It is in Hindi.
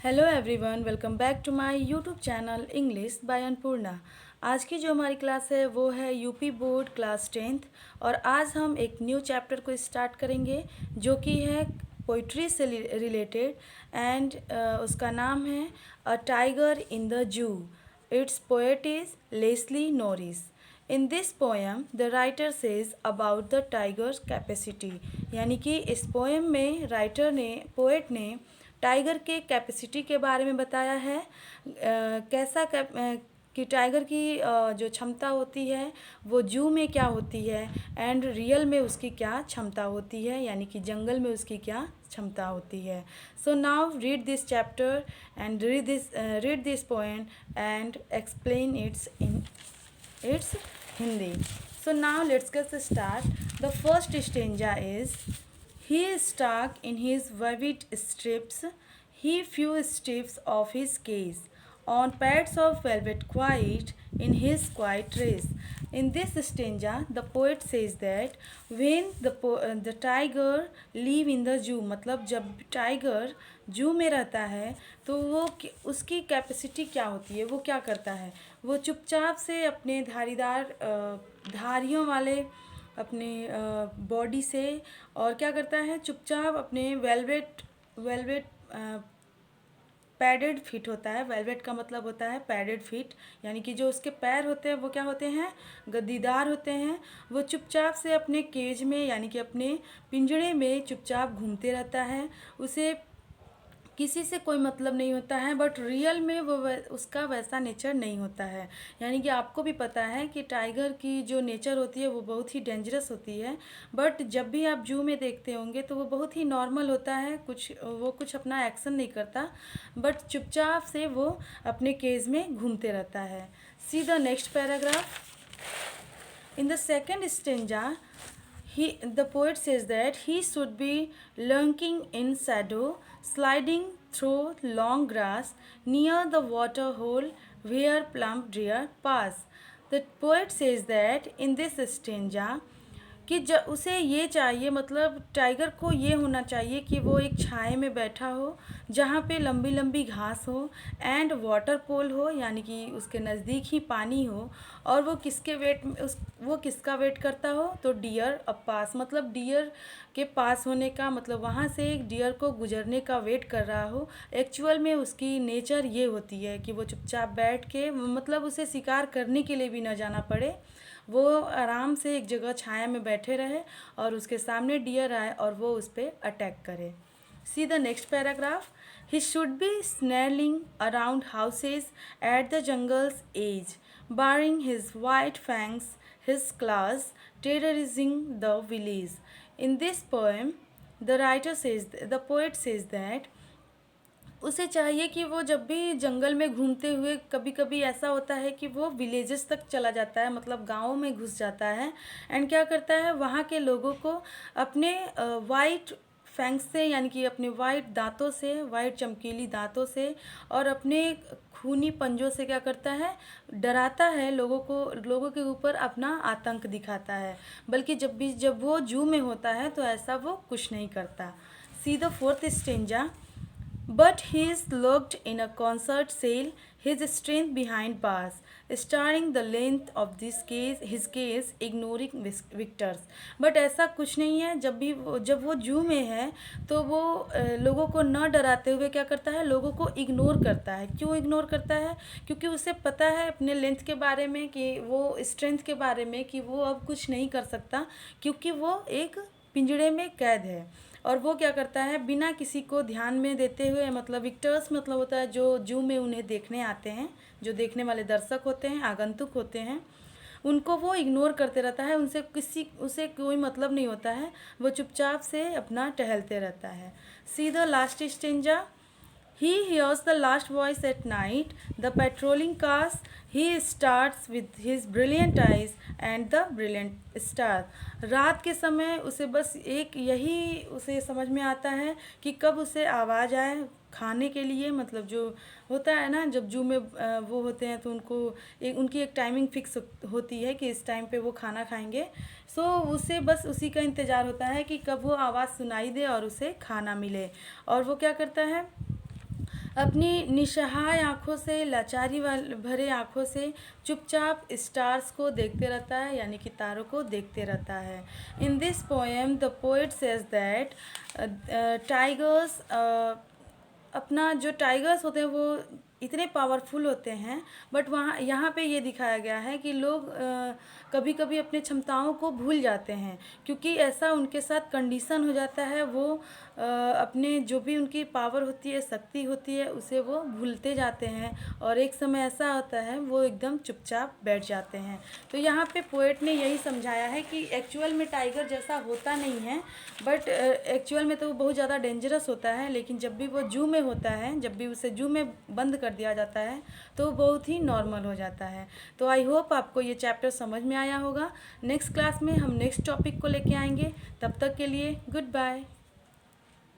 Hello everyone, welcome back to my YouTube channel English by Annapurna. आज की जो हमारी क्लास है वो है यूपी बोर्ड क्लास 10th और आज हम एक न्यू चैप्टर को स्टार्ट करेंगे जो कि है पोइट्री से रिलेटेड एंड उसका नाम है a tiger in the zoo. Its poet is Leslie Norris. In this poem the writer says about the tiger's capacity, यानी कि इस पोएम में राइटर ने पोएट ने टाइगर के कैपेसिटी के बारे में बताया है। कि टाइगर की जो क्षमता होती है वो जू में क्या होती है एंड रियल में उसकी क्या क्षमता होती है, यानी कि जंगल में उसकी क्या क्षमता होती है। So now read this chapter and read this poem and explain it's Hindi. So now let's get started. The first stanza is: He is stuck in his vivid strips, he few strips of his case, on pads of velvet quiet, in his quiet race. In this stanza, the poet says that when the tiger live in the zoo, मतलब जब टाइगर जू में रहता है तो वो उसकी कैपेसिटी क्या होती है, वो क्या करता है। वो चुपचाप से अपने धारीदार धारियों वाले अपने बॉडी से और क्या करता है, चुपचाप अपने वेलवेट पैडेड फिट होता है। वेलवेट का मतलब होता है पैडेड फिट, यानी कि जो उसके पैर होते हैं वो क्या होते हैं, गद्दीदार होते हैं। वो चुपचाप से अपने केज में यानी कि अपने पिंजड़े में चुपचाप घूमते रहता है। उसे किसी से कोई मतलब नहीं होता है, बट रियल में वो उसका वैसा नेचर नहीं होता है। यानी कि आपको भी पता है कि टाइगर की जो नेचर होती है वो बहुत ही डेंजरस होती है, बट जब भी आप जू में देखते होंगे तो वो बहुत ही नॉर्मल होता है, कुछ अपना एक्शन नहीं करता, बट चुपचाप से वो अपने केज में घूमते रहता है। सी the next paragraph. In the second stanza the poet says that he should be lurking in shadow, sliding through long grass near the water hole where plump deer pass. The poet says that in this stanza कि उसे ये चाहिए, मतलब टाइगर को ये होना चाहिए कि वो एक छाए में बैठा हो जहाँ पे लंबी लंबी घास हो एंड वाटर पोल हो, यानी कि उसके नज़दीक ही पानी हो। और वो किसका वेट करता हो, तो डियर अब पास, मतलब डियर के पास होने का मतलब वहाँ से एक डियर को गुजरने का वेट कर रहा हो। एक्चुअल में उसकी नेचर ये होती है कि वो चुपचाप बैठ के, मतलब उसे शिकार करने के लिए भी न जाना पड़े, वो आराम से एक जगह छाया में बैठे रहे और उसके सामने डियर आए और वो उस पर अटैक करे। See the next paragraph. He should be snarling around houses at the jungle's edge, baring his white fangs, his class terrorizing the village. In this poem, the poet says that उसे चाहिए कि वो जब भी जंगल में घूमते हुए, कभी कभी ऐसा होता है कि वो विलेजेस तक चला जाता है, मतलब गाँव में घुस जाता है एंड क्या करता है, वहाँ के लोगों को अपने वाइट फैंक्स से, यानी कि अपने वाइट दांतों से, वाइट चमकीली दांतों से और अपने खूनी पंजों से क्या करता है, डराता है लोगों के ऊपर अपना आतंक दिखाता है। बल्कि जब वो जू में होता है तो ऐसा वो कुछ नहीं करता। See the fourth stanza. But he is locked in a concert cell, his strength behind bars, starring the length of his case, ignoring victors. But ऐसा कुछ नहीं है, जब वो जू में है तो वो लोगों को न डराते हुए क्या करता है, लोगों को इग्नोर करता है। क्यों इग्नोर करता है, क्योंकि उसे पता है अपने लेंथ के बारे में, कि वो स्ट्रेंथ के बारे में, कि वो अब कुछ नहीं कर सकता क्योंकि वो एक पिंजड़े में कैद है। और वो क्या करता है, बिना किसी को ध्यान में देते हुए, मतलब विक्टर्स मतलब होता है जो जू में उन्हें देखने आते हैं, जो देखने वाले दर्शक होते हैं, आगंतुक होते हैं, उनको वो इग्नोर करते रहता है। उसे कोई मतलब नहीं होता है, वो चुपचाप से अपना टहलते रहता है। See the last stanza. He hears the last voice at night, the patrolling cars. He starts with his brilliant eyes and the brilliant star. रात के समय उसे बस एक यही उसे समझ में आता है कि कब उसे आवाज़ आए खाने के लिए, मतलब जो होता है ना, जब जू में वो होते हैं तो उनकी एक टाइमिंग फिक्स होती है कि इस टाइम पे वो खाना खाएंगे। सो उसे बस उसी का इंतज़ार होता है कि कब वो आवाज़ सुनाई दे और उसे खाना मिले। और वो क्या करता है, अपनी निस्सहाय आँखों से, लाचारी भरे आँखों से चुपचाप स्टार्स को देखते रहता है, यानी कि तारों को देखते रहता है। इन this poem the poet says that tigers, अपना जो टाइगर्स होते हैं वो इतने पावरफुल होते हैं, बट वहाँ यहाँ पे ये दिखाया गया है कि लोग कभी कभी अपने क्षमताओं को भूल जाते हैं, क्योंकि ऐसा उनके साथ कंडीशन हो जाता है। वो अपने जो भी उनकी पावर होती है, शक्ति होती है, उसे वो भूलते जाते हैं, और एक समय ऐसा होता है वो एकदम चुपचाप बैठ जाते हैं। तो यहाँ पे पोएट ने यही समझाया है कि एक्चुअल में टाइगर जैसा होता नहीं है, बट एक्चुअल में तो वो बहुत ज़्यादा डेंजरस होता है, लेकिन जब भी वो जू में होता है, जब भी उसे जू में बंद कर दिया जाता है, तो वो बहुत ही नॉर्मल हो जाता है। तो आई होप आपको ये चैप्टर समझ में आया होगा। नेक्स्ट क्लास में हम नेक्स्ट टॉपिक को लेके आएंगे। तब तक के लिए गुड बाय।